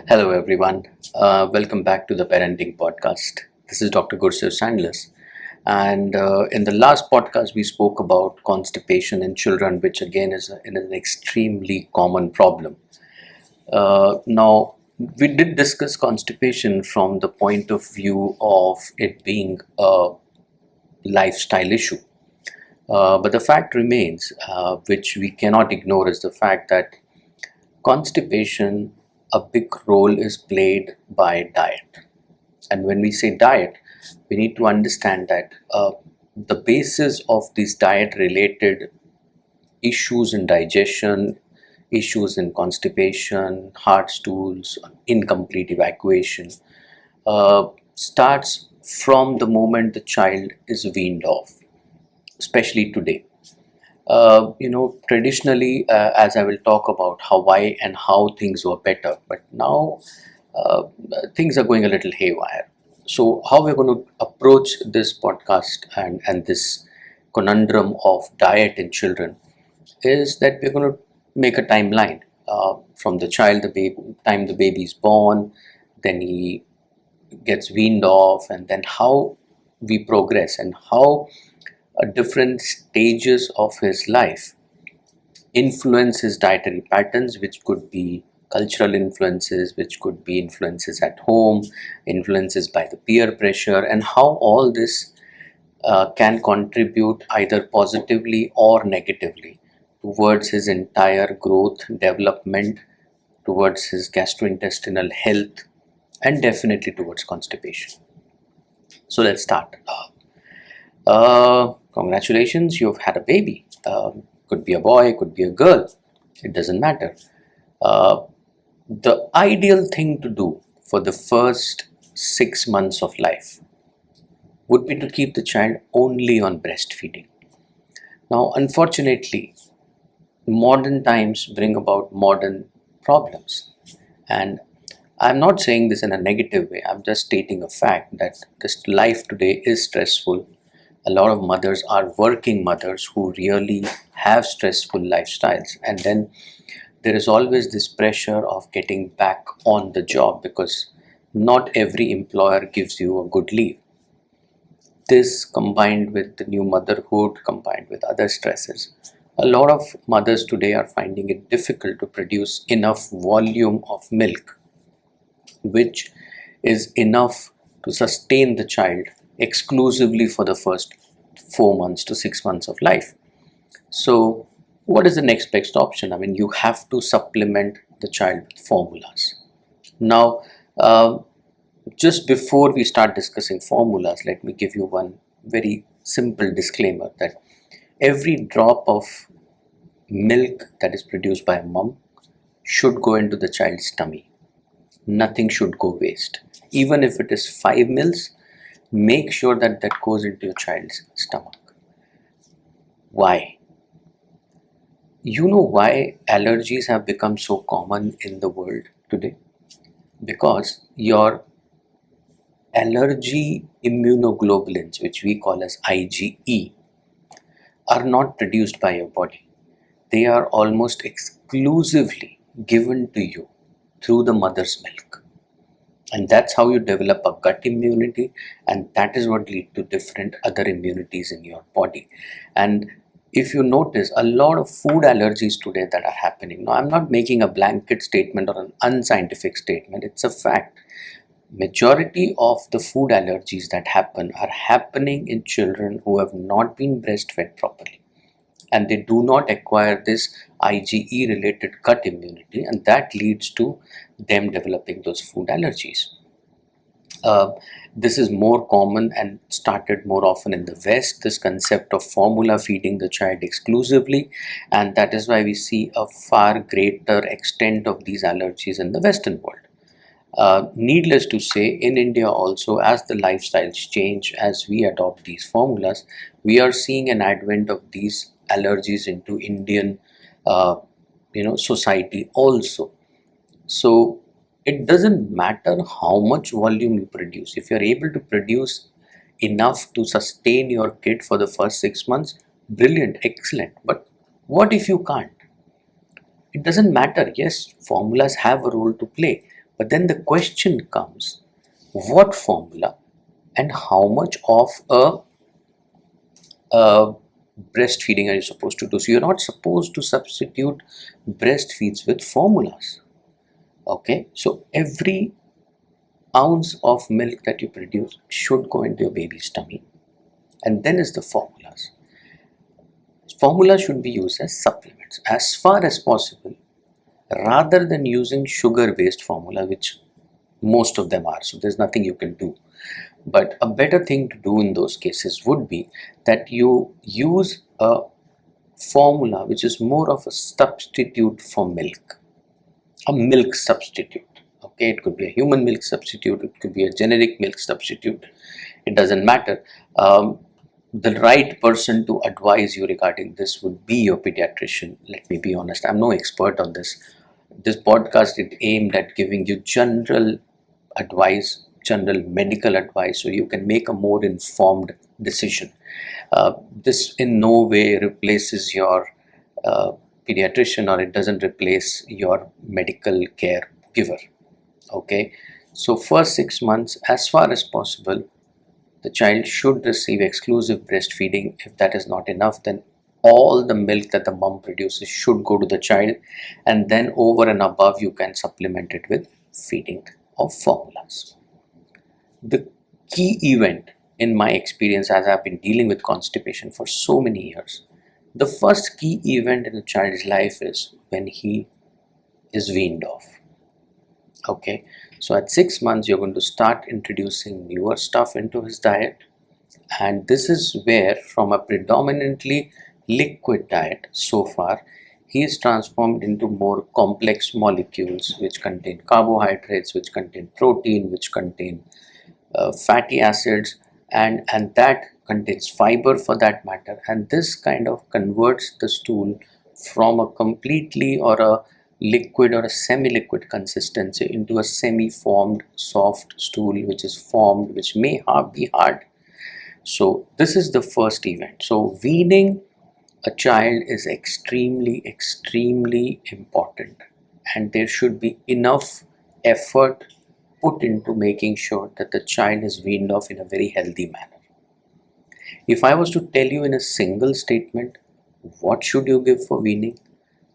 Hello, everyone. Welcome back to the Parenting Podcast. This is Dr. Gursev Sandless. And in the last podcast, we spoke about constipation in children, which again is an extremely common problem. Now, we did discuss constipation from the point of view of it being a lifestyle issue. But the fact remains, which we cannot ignore, is the fact that constipation, a big role is played by diet. And when we say diet, we need to understand that the basis of these diet related issues in digestion, issues in constipation, hard stools, incomplete evacuation, starts from the moment the child is weaned off, especially today. Traditionally, as I will talk about why and how things were better, but now uh, things are going a little haywire. So, how we're going to approach this podcast and this conundrum of diet in children is that we're going to make a timeline from the child, the baby, time the baby is born, then he gets weaned off, and then how we progress and how different stages of his life influence his dietary patterns, which could be cultural influences, which could be influences at home, influences by the peer pressure, and how all this can contribute either positively or negatively towards his entire growth, development, towards his gastrointestinal health, and definitely towards constipation. So let's start. Congratulations, you've had a baby. Could be a boy, could be a girl. It doesn't matter. Uh, the ideal thing to do for the first 6 months of life would be to keep the child only on breastfeeding. Now, unfortunately, modern times bring about modern problems. And I'm not saying this in a negative way, I'm just stating a fact that this life today is stressful. A lot of mothers are working mothers who really have stressful lifestyles, and then there is always this pressure of getting back on the job because not every employer gives you a good leave. This combined with the new motherhood, combined with other stresses, a lot of mothers today are finding it difficult to produce enough volume of milk, which is enough to sustain the child exclusively for the first 4 months to 6 months of life. So, what is the next best option? I mean, you have to supplement the child with formulas. Now, uh, just before we start discussing formulas, let me give you one very simple disclaimer that every drop of milk that is produced by a mom should go into the child's tummy. Nothing should go waste. Even if it is 5 mils, make sure that that goes into your child's stomach. Why? You know why allergies have become so common in the world today? Because your allergy immunoglobulins, which we call as IgE, are not produced by your body. They are almost exclusively given to you through the mother's milk. And that's how you develop a gut immunity, and that is what leads to different other immunities in your body. And if you notice, a lot of food allergies today that are happening. Now, I'm not making a blanket statement or an unscientific statement, it's a fact. Majority of the food allergies that happen are happening in children who have not been breastfed properly, and they do not acquire this IgE related gut immunity, and that leads to them developing those food allergies. Uh, this is more common and started more often in the West, this concept of formula feeding the child exclusively, and that is why we see a far greater extent of these allergies in the Western world. Needless to say, in India also, as the lifestyles change, as we adopt these formulas, we are seeing an advent of these allergies into Indian, uh, society also. So it doesn't matter how much volume you produce. If you're able to produce enough to sustain your kid for the first 6 months, brilliant, excellent. But what if you can't? It doesn't matter. Yes, formulas have a role to play, but then the question comes, what formula and how much of a breastfeeding are you supposed to do? So you're not supposed to substitute breastfeeds with formulas. Okay, so every ounce of milk that you produce should go into your baby's tummy, and then is the formulas. Formulas should be used as supplements as far as possible, rather than using sugar-based formula, which most of them are. So there's nothing you can do. But a better thing to do in those cases would be that you use a formula which is more of a substitute for milk, a milk substitute. Okay, it could be a human milk substitute, it could be a generic milk substitute, it doesn't matter. The right person to advise you regarding this would be your pediatrician. Let me be honest, I'm no expert on this. This podcast is aimed at giving you general advice, general medical advice, so you can make a more informed decision. This in no way replaces your uh, pediatrician, or it doesn't replace your medical care giver. Okay, so first 6 months, as far as possible, the child should receive exclusive breastfeeding. If that is not enough, then all the milk that the mom produces should go to the child, and then over and above you can supplement it with feeding of formulas. The key event in my experience, as I've been dealing with constipation for so many years, the first key event in a child's life is when he is weaned off. Okay, so at 6 months you're going to start introducing newer stuff into his diet, and this is where, from a predominantly liquid diet so far, he is transformed into more complex molecules which contain carbohydrates, which contain protein, which contain fatty acids, and that contains fiber for that matter. And this kind of converts the stool from a completely or a liquid or a semi-liquid consistency into a semi-formed soft stool, which is formed, which may be hard. So this is the first event. So weaning a child is extremely important, and there should be enough effort put into making sure that the child is weaned off in a very healthy manner. If I was to tell you in a single statement what should you give for weaning,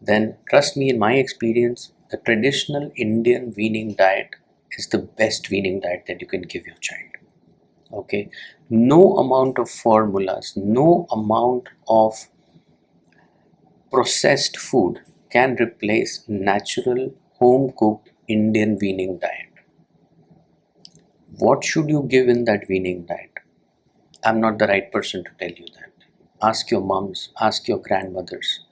then trust me, in my experience, the traditional Indian weaning diet is the best weaning diet that you can give your child. Okay, no amount of formulas, no amount of processed food can replace natural home cooked Indian weaning diet. What should you give in that weaning diet? I'm not the right person to tell you that. Ask your moms, ask your grandmothers.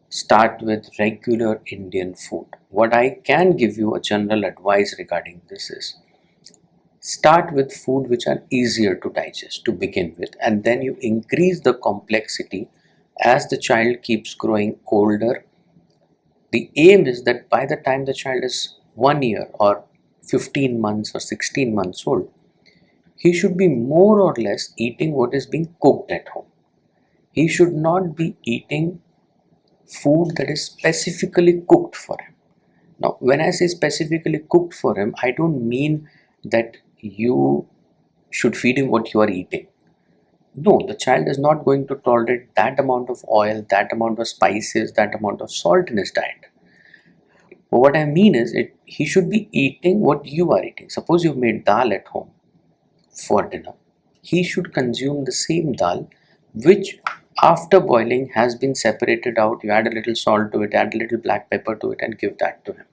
Start with regular Indian food. What I can give you a general advice regarding this is, start with food which are easier to digest to begin with, and then you increase the complexity as the child keeps growing older. The aim is that by the time the child is 1 year or 15 months or 16 months old, he should be more or less eating what is being cooked at home. He should not be eating food that is specifically cooked for him. Now, when I say specifically cooked for him, I don't mean that you should feed him what you are eating. No, the child is not going to tolerate that amount of oil, that amount of spices, that amount of salt in his diet. But what I mean is, he should be eating what you are eating. Suppose you've made dal at home for dinner. He should consume the same dal, which after boiling has been separated out. You add a little salt to it, add a little black pepper to it, and give that to him.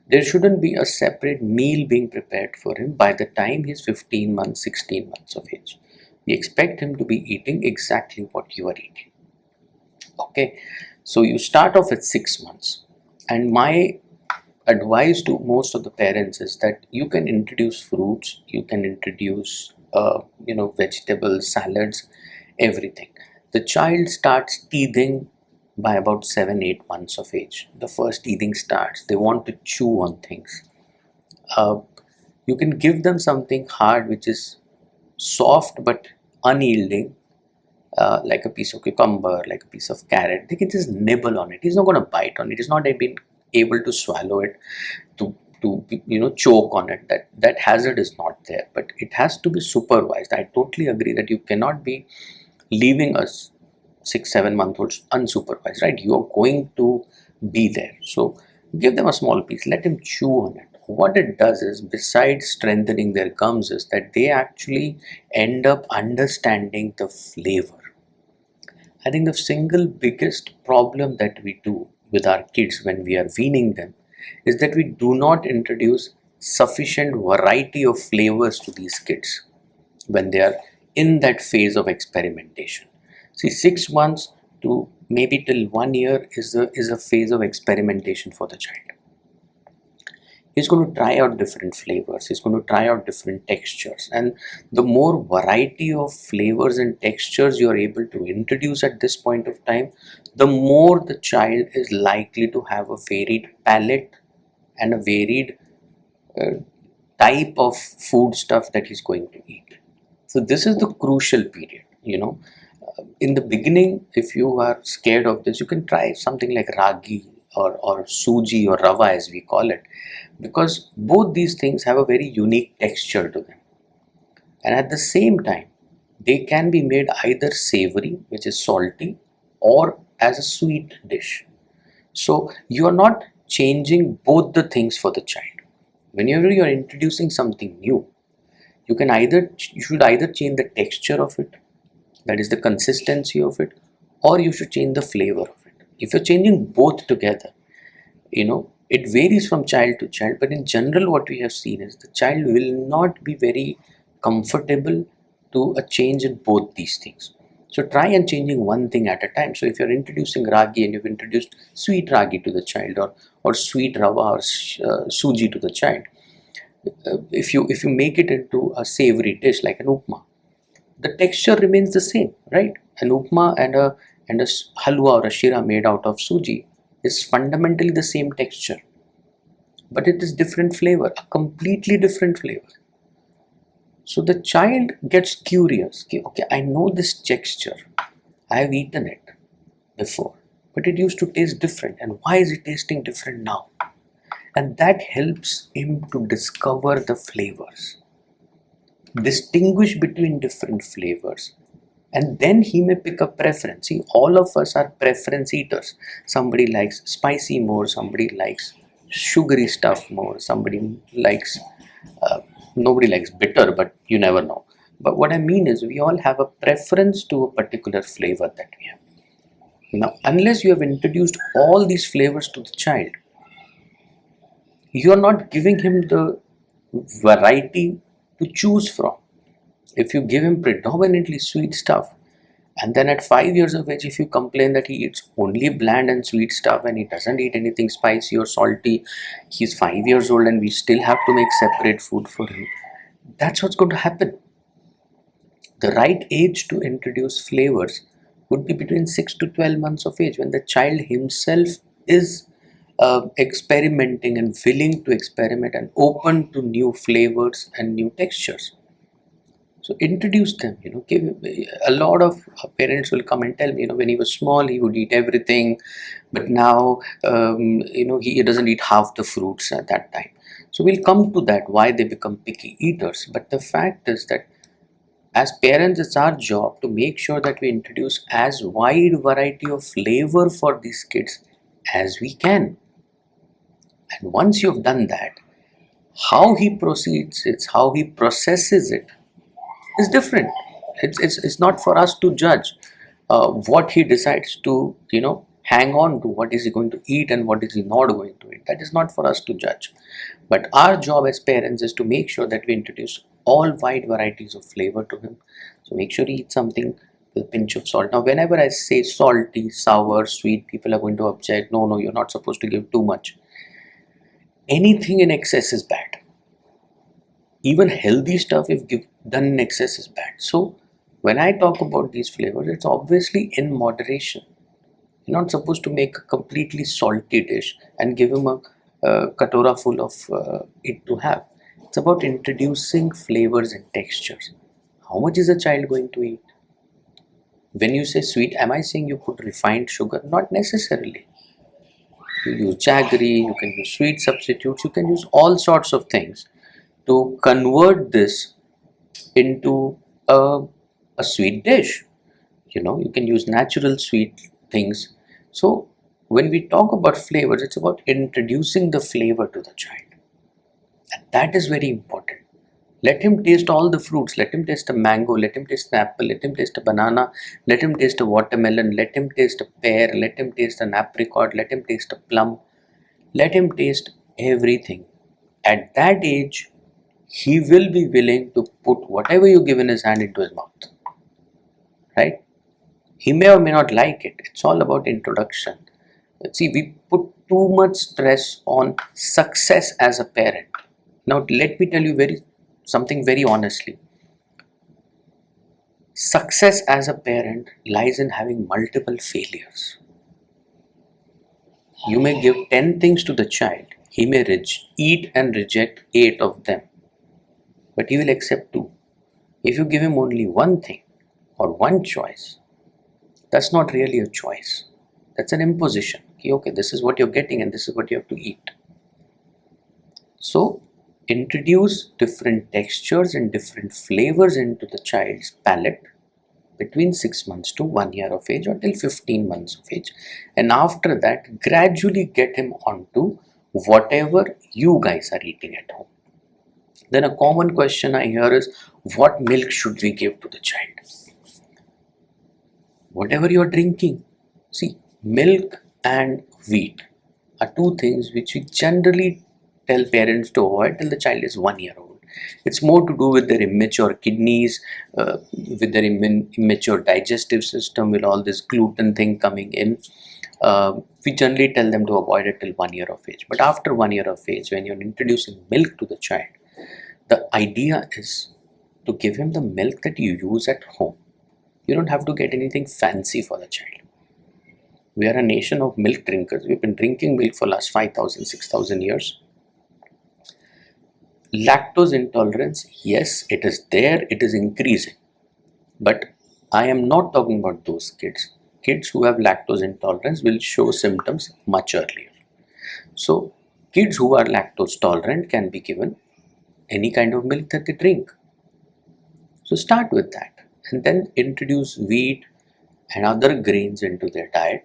There shouldn't be a separate meal being prepared for him by the time he's 15 months, 16 months of age. We expect him to be eating exactly what you are eating. Okay, so you start off at 6 months, and my advice to most of the parents is that you can introduce fruits, you can introduce vegetables, salads, everything. The child starts teething by about 7-8 months of age. The first teething starts, they want to chew on things. You can give them something hard which is soft but unyielding, like a piece of cucumber, like a piece of carrot. They can just nibble on it. He's not going to bite on it. He's not been able to swallow it, to choke on it. That hazard is not there, but it has to be supervised. I totally agree that you cannot be leaving a 6 7 month old unsupervised, right? You are going to be there, so give them a small piece, let him chew on it. What it does is, besides strengthening their gums, is that they actually end up understanding the flavor. I think the single biggest problem that we do with our kids when we are weaning them is that we do not introduce sufficient variety of flavors to these kids when they are in that phase of experimentation. See, 6 months to maybe till 1 year is a phase of experimentation for the child. He's going to try out different flavors, he's going to try out different textures, and the more variety of flavors and textures you're able to introduce at this point of time, the more the child is likely to have a varied palate and a varied uh, type of food stuff that he's going to eat. So this is the crucial period. In the beginning, if you are scared of this, you can try something like ragi or suji or rava, as we call it, because both these things have a very unique texture to them, and at the same time they can be made either savory, which is salty, or as a sweet dish. So you are not changing both the things for the child. Whenever you are introducing something new, you should either change the texture of it, that is the consistency of it, or you should change the flavor of it. If you're changing both together, it varies from child to child, but in general what we have seen is the child will not be very comfortable to a change in both these things. So try and changing one thing at a time. So if you're introducing ragi and you've introduced sweet ragi to the child, or sweet rava or suji to the child, if you make it into a savory dish like an upma, the texture remains the same, right? An upma and a halwa or a shira made out of suji is fundamentally the same texture, but it is different flavor, a completely different flavor. So the child gets curious. Okay, I know this texture, I have eaten it before, but it used to taste different, and why is it tasting different now? And that helps him to discover the flavors, distinguish between different flavors, and then he may pick a preference. See, all of us are preference eaters. Somebody likes spicy more, somebody likes sugary stuff more, somebody likes uh, nobody likes bitter, but you never know. But what I mean is, we all have a preference to a particular flavor that we have. Now, unless you have introduced all these flavors to the child, you are not giving him the variety to choose from. If you give him predominantly sweet stuff, and then at 5 years of age, if you complain that he eats only bland and sweet stuff and he doesn't eat anything spicy or salty, he's 5 years old and we still have to make separate food for him. That's what's going to happen. The right age to introduce flavors would be between 6 to 12 months of age, when the child himself is experimenting and willing to experiment and open to new flavors and new textures. So introduce them, give. A lot of parents will come and tell me, when he was small he would eat everything, but now he doesn't eat half the fruits at that time. So we'll come to that, why they become picky eaters. But the fact is that as parents, it's our job to make sure that we introduce as wide variety of flavor for these kids as we can. And once you've done that, how he proceeds, it's how he processes it is different. It's not for us to judge what he decides to hang on to, what is he going to eat and what is he not going to eat. That is not for us to judge. But our job as parents is to make sure that we introduce all wide varieties of flavor to him. So make sure he eats something with a pinch of salt. Now whenever I say salty, sour, sweet, people are going to object, no, you're not supposed to give too much. Anything in excess is bad. Even healthy stuff, if done in excess, is bad. So when I talk about these flavors, it's obviously in moderation. You're not supposed to make a completely salty dish and give him a katora full of it to have. It's about introducing flavors and textures. How much is a child going to eat? When you say sweet, am I saying you put refined sugar? Not necessarily. You use jaggery, you can use sweet substitutes, you can use all sorts of things to convert this into a sweet dish. You can use natural sweet things. So when we talk about flavors, it's about introducing the flavor to the child, and that is very important. Let him taste all the fruits. Let him taste a mango, let him taste an apple, let him taste a banana, let him taste a watermelon, let him taste a pear, let him taste an apricot, let him taste a plum, let him taste everything. At that age, he will be willing to put whatever you give in his hand into his mouth, right? He may or may not like it. It's all about introduction. See, we put too much stress on success as a parent. Now, let me tell you something very honestly. Success as a parent lies in having multiple failures. You may give 10 things to the child. He may eat and reject 8 of them, but he will accept 2. If you give him only one thing or one choice, that's not really a choice. That's an imposition. Okay, this is what you're getting and this is what you have to eat. So, introduce different textures and different flavors into the child's palate between 6 months to 1 year of age, or till 15 months of age, and after that gradually get him onto whatever you guys are eating at home. Then a common question I hear is, what milk should we give to the child? Whatever you are drinking. See, milk and wheat are two things which we generally tell parents to avoid till the child is 1 year old. It's more to do with their immature kidneys, with their immature digestive system, with all this gluten thing coming in. We generally tell them to avoid it till 1 year of age. But after 1 year of age, when you're introducing milk to the child, the idea is to give him the milk that you use at home. You don't have to get anything fancy for the child. We are a nation of milk drinkers. We've been drinking milk for the last 5,000, 6,000 years. Lactose intolerance, yes, it is there, it is increasing. But I am not talking about those kids. Kids who have lactose intolerance will show symptoms much earlier. So, kids who are lactose tolerant can be given any kind of milk that they drink. So, start with that and then introduce wheat and other grains into their diet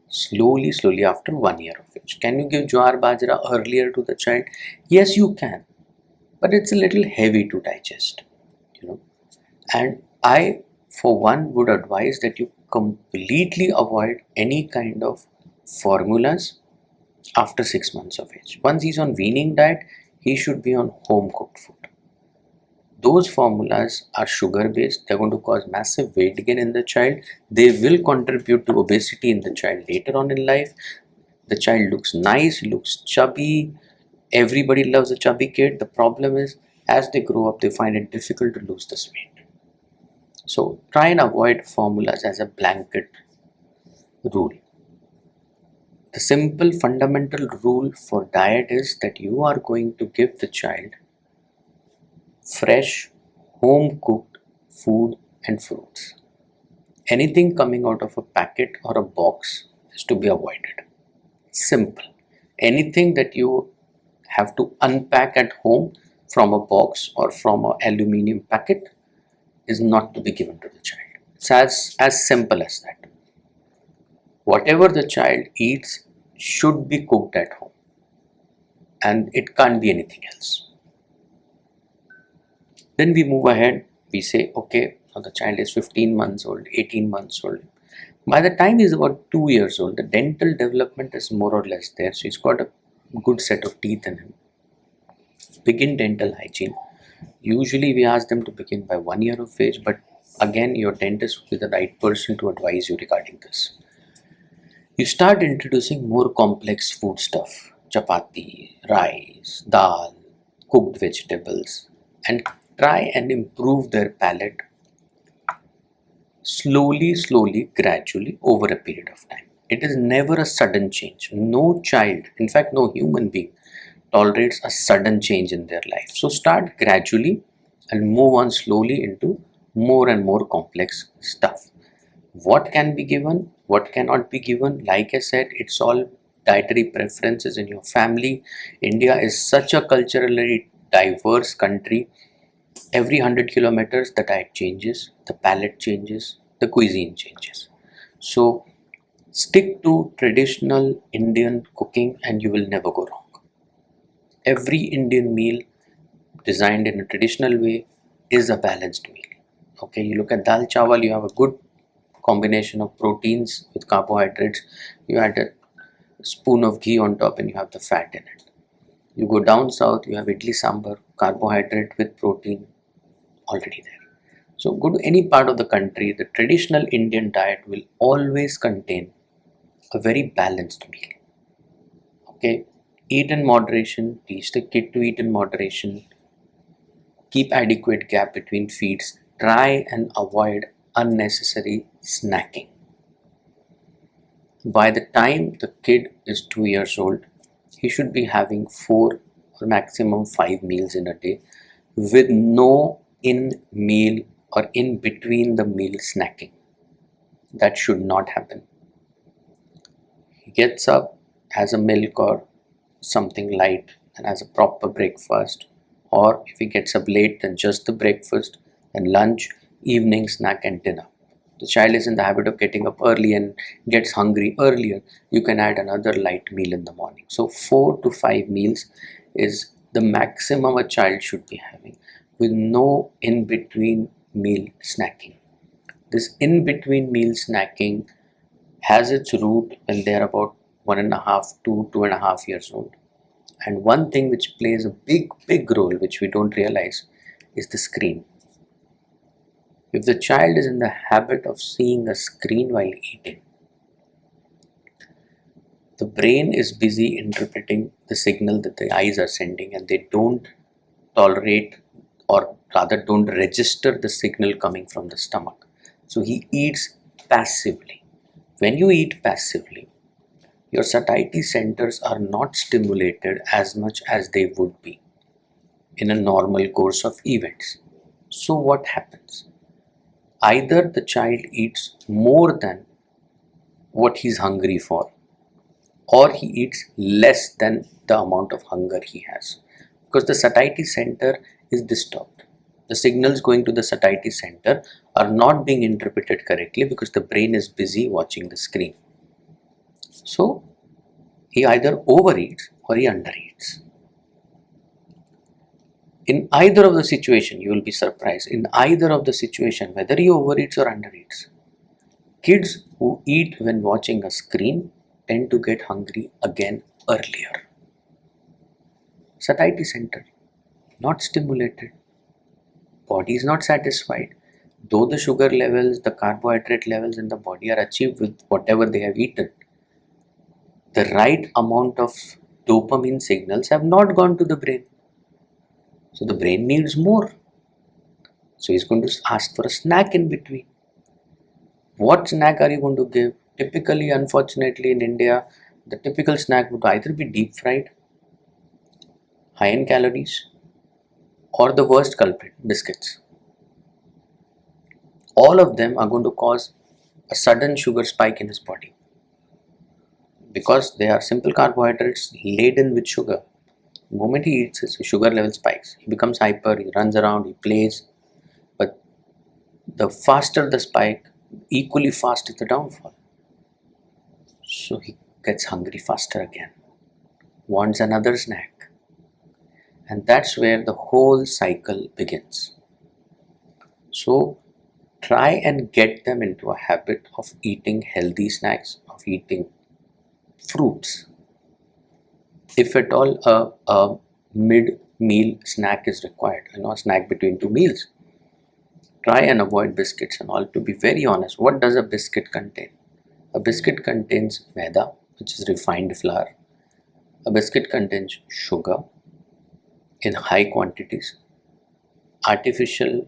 slowly after 1 year of age. Can you give jowar bajra earlier to the child? Yes, you can, but it's a little heavy to digest, and I for one would advise that you completely avoid any kind of formulas after 6 months of age. Once he's on weaning diet, he should be on home cooked food. Those formulas are sugar based. They're going to cause massive weight gain in the child. They will contribute to obesity in the child later on in life. The child looks nice, he looks chubby. Everybody loves a chubby kid. The problem is, as they grow up, they find it difficult to lose this weight. So try and avoid formulas as a blanket rule. The simple fundamental rule for diet is that you are going to give the child fresh, home cooked food and fruits. Anything coming out of a packet or a box is to be avoided. Simple. Anything that you have to unpack at home from a box or from an aluminium packet is not to be given to the child. It's as simple as that. Whatever the child eats should be cooked at home, and it can't be anything else. Then we move ahead. We say, okay, now the child is 15 months old, 18 months old. By the time he's about 2 years old, the dental development is more or less there. So he's got a good set of teeth in him. Begin dental hygiene. Usually we ask them to begin by 1 year of age, but again, your dentist will be the right person to advise you regarding this. You start introducing more complex food stuff, chapati, rice, dal, cooked vegetables, and try and improve their palate slowly, gradually over a period of time. It is never a sudden change. No child, in fact, no human being tolerates a sudden change in their life. So start gradually and move on slowly into more and more complex stuff. What can be given, what cannot be given, like I said, it's all dietary preferences in your family. India is such a culturally diverse country. Every 100 kilometers, the diet changes, the palate changes, the cuisine changes. So, stick to traditional Indian cooking and you will never go wrong. Every Indian meal designed in a traditional way is a balanced meal. Okay, you look at dal chawal, you have a good combination of proteins with carbohydrates. You add a spoon of ghee on top and you have the fat in it. You go down south, you have idli sambar, carbohydrate with protein already there. So go to any part of the country, the traditional Indian diet will always contain a very balanced meal. Okay, eat in moderation, teach the kid to eat in moderation, keep adequate gap between feeds, try and avoid unnecessary snacking. By the time the kid is 2 years old, he should be having 4 or maximum 5 meals in a day with no in meal or in between the meal snacking. That should not happen. He gets up, has a milk or something light, and has a proper breakfast. Or if he gets up late, then just the breakfast, then lunch, evening snack, and dinner. The child is in the habit of getting up early and gets hungry earlier. You can add another light meal in the morning. So 4 to 5 meals is the maximum a child should be having, with no in between meal snacking. This in between meal snacking has its root when they are about 1.5 to 2.5 years old. And one thing which plays a big role, which we don't realize, is the screen. If the child is in the habit of seeing a screen while eating, the brain is busy interpreting the signal that the eyes are sending, and they don't tolerate, or rather don't register the signal coming from the stomach. So he eats passively. When you eat passively, your satiety centers are not stimulated as much as they would be in a normal course of events. So what happens? Either the child eats more than what he's hungry for, or he eats less than the amount of hunger he has, because the satiety center is disturbed. The signals going to the satiety center are not being interpreted correctly because the brain is busy watching the screen. So he either overeats or he undereats. In either of the situation, you will be surprised. In either of the situation, whether he overeats or undereats, kids who eat when watching a screen tend to get hungry again earlier. Satiety center not stimulated. Body is not satisfied. Though the sugar levels, the carbohydrate levels in the body are achieved with whatever they have eaten, the right amount of dopamine signals have not gone to the brain. So the brain needs more. So he's going to ask for a snack in between. What snack are you going to give? Typically, unfortunately, in India, the typical snack would either be deep fried, high in calories, or the worst culprit, biscuits. All of them are going to cause a sudden sugar spike in his body because they are simple carbohydrates laden with sugar. The moment he eats, his sugar level spikes. He becomes hyper, he runs around, he plays. But the faster the spike, equally fast is the downfall. So he gets hungry faster again, wants another snack. And that's where the whole cycle begins. So try and get them into a habit of eating healthy snacks, of eating fruits. If at all a mid-meal snack is required, a snack between 2 meals, try and avoid biscuits and all. To be very honest, what does a biscuit contain? A biscuit contains maida, which is refined flour. A biscuit contains sugar in high quantities, artificial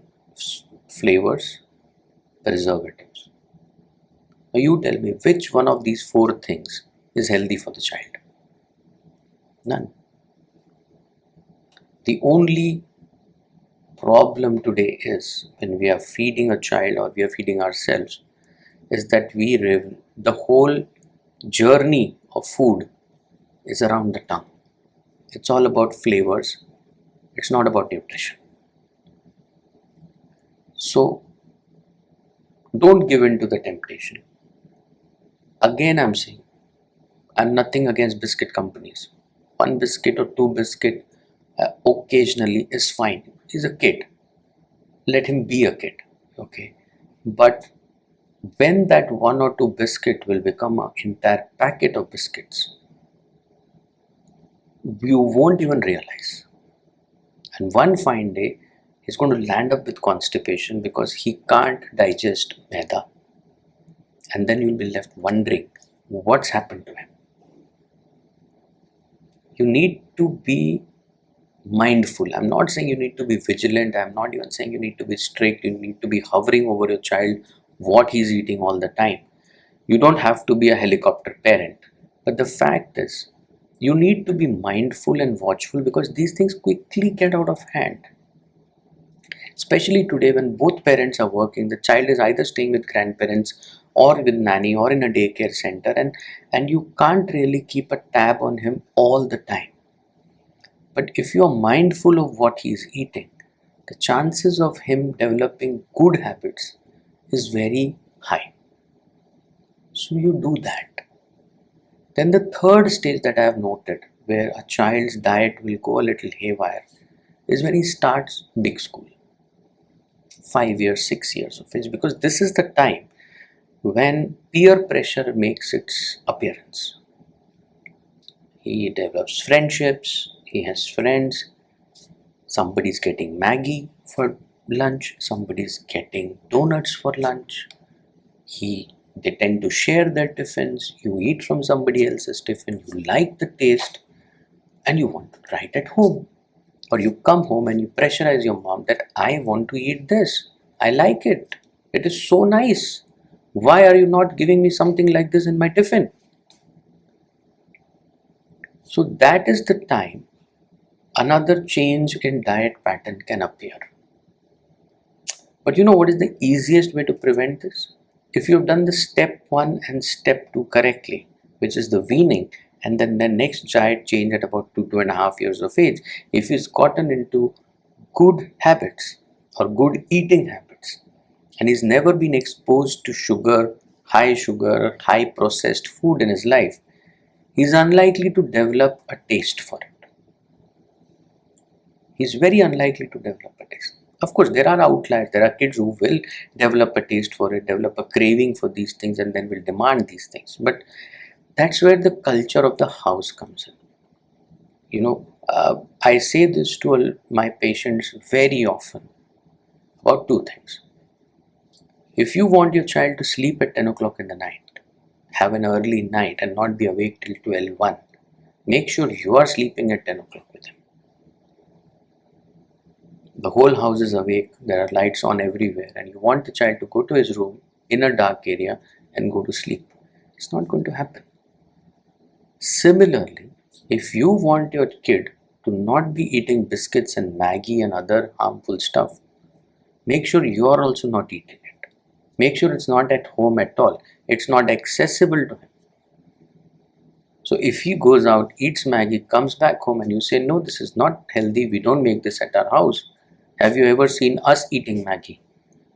flavors, preservatives. Now you tell me, which one of these four things is healthy for the child? None. The only problem today is when we are feeding a child or we are feeding ourselves is that the whole journey of food is around the tongue. It's all about flavors. It's not about nutrition. So don't give in to the temptation. Again, I'm saying, I'm nothing against biscuit companies. One biscuit or two biscuit occasionally is fine. He's a kid. Let him be a kid. Okay. But when that one or two biscuit will become an entire packet of biscuits, you won't even realize. And one fine day, he's going to land up with constipation because he can't digest maida. And then you'll be left wondering what's happened to him. You need to be mindful. I'm not saying you need to be vigilant. I'm not even saying you need to be strict. You need to be hovering over your child what he's eating all the time. You don't have to be a helicopter parent. But the fact is, you need to be mindful and watchful because these things quickly get out of hand. Especially today when both parents are working, the child is either staying with grandparents or with nanny or in a daycare center, and you can't really keep a tab on him all the time. But if you are mindful of what he is eating, the chances of him developing good habits is very high. So you do that. Then the third stage that I have noted where a child's diet will go a little haywire is when he starts big school. 5 years, 6 years of age, because this is the time when peer pressure makes its appearance. He develops friendships, he has friends, somebody's getting Maggie for lunch, somebody's getting donuts for lunch. They tend to share their tiffins, you eat from somebody else's tiffin, you like the taste, and you want to try it at home. Or you come home and you pressurize your mom that I want to eat this. I like it. It is so nice. Why are you not giving me something like this in my tiffin? So that is the time another change in diet pattern can appear. But you know what is the easiest way to prevent this? If you've done the step 1 and step 2 correctly, which is the weaning, and then the next diet change at about 2.5 years of age, if he's gotten into good habits or good eating habits, and he's never been exposed to sugar, high processed food in his life, he's unlikely to develop a taste for it. He's very unlikely to develop a taste. Of course, there are outliers. There are kids who will develop a taste for it, develop a craving for these things, and then will demand these things. But that's where the culture of the house comes in. I say this to my patients very often about two things. If you want your child to sleep at 10 o'clock in the night, have an early night and not be awake till 12, make sure you are sleeping at 10 o'clock with him. The whole house is awake, there are lights on everywhere, and you want the child to go to his room in a dark area and go to sleep. It's not going to happen. Similarly, if you want your kid to not be eating biscuits and Maggie and other harmful stuff, make sure you are also not eating it. Make sure it's not at home at all. It's not accessible to him. So if he goes out, eats Maggie, comes back home and you say, no, this is not healthy, we don't make this at our house. Have you ever seen us eating Maggie?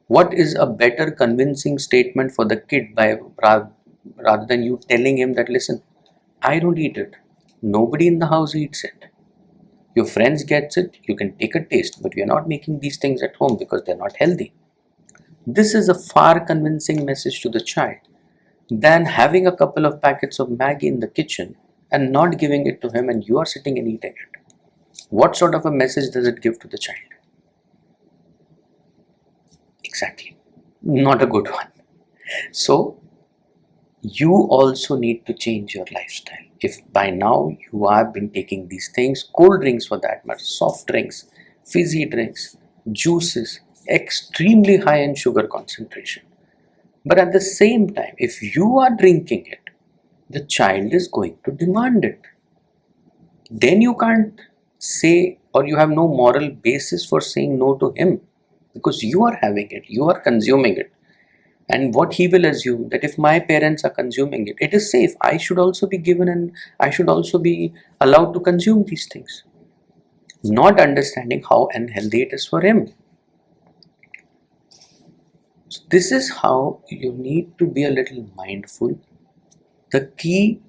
What is a better convincing statement for the kid rather than you telling him that, listen, I don't eat it. Nobody in the house eats it. Your friends gets it, you can take a taste, but we are not making these things at home because they're not healthy. This is a far convincing message to the child than having a couple of packets of Maggie in the kitchen and not giving it to him and you are sitting and eating it. What sort of a message does it give to the child? Exactly. Not a good one. So, you also need to change your lifestyle. If by now you have been taking these things, cold drinks for that matter, soft drinks, fizzy drinks, juices, extremely high in sugar concentration. But at the same time, if you are drinking it, the child is going to demand it. Then you can't say, or you have no moral basis for saying no to him because you are having it, you are consuming it. And what he will assume that if my parents are consuming it, it is safe. I should also be given and I should also be allowed to consume these things. Not understanding how unhealthy it is for him. So this is how you need to be a little mindful. The key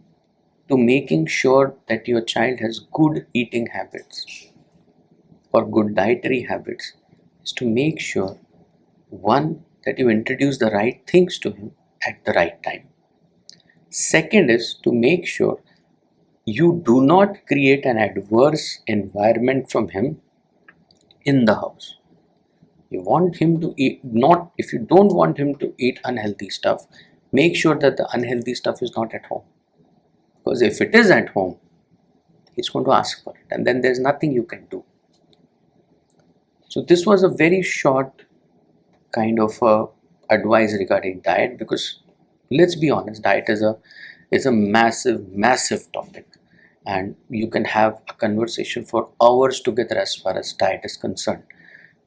to making sure that your child has good eating habits or good dietary habits is to make sure, one, that you introduce the right things to him at the right time. Second is to make sure you do not create an adverse environment from him in the house. You want him to eat, not, if you don't want him to eat unhealthy stuff, make sure that the unhealthy stuff is not at home. Because if it is at home, he's going to ask for it, and then there's nothing you can do. So this was a very short kind of advice regarding diet, because let's be honest, diet is a massive topic, and you can have a conversation for hours together as far as diet is concerned.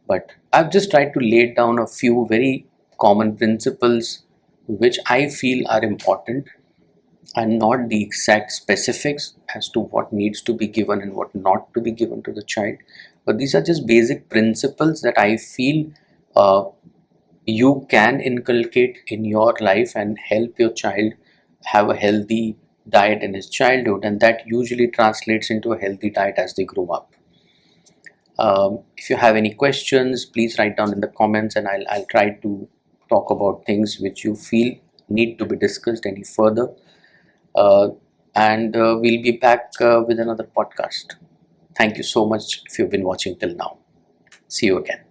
But I've just tried to lay down a few very common principles which I feel are important, and not the exact specifics as to what needs to be given and what not to be given to the child. But these are just basic principles that I feel you can inculcate in your life and help your child have a healthy diet in his childhood, and that usually translates into a healthy diet as they grow up. If you have any questions, please write down in the comments, and I'll try to talk about things which you feel need to be discussed any further. And we'll be back with another podcast. Thank you so much if you've been watching till now. See you again.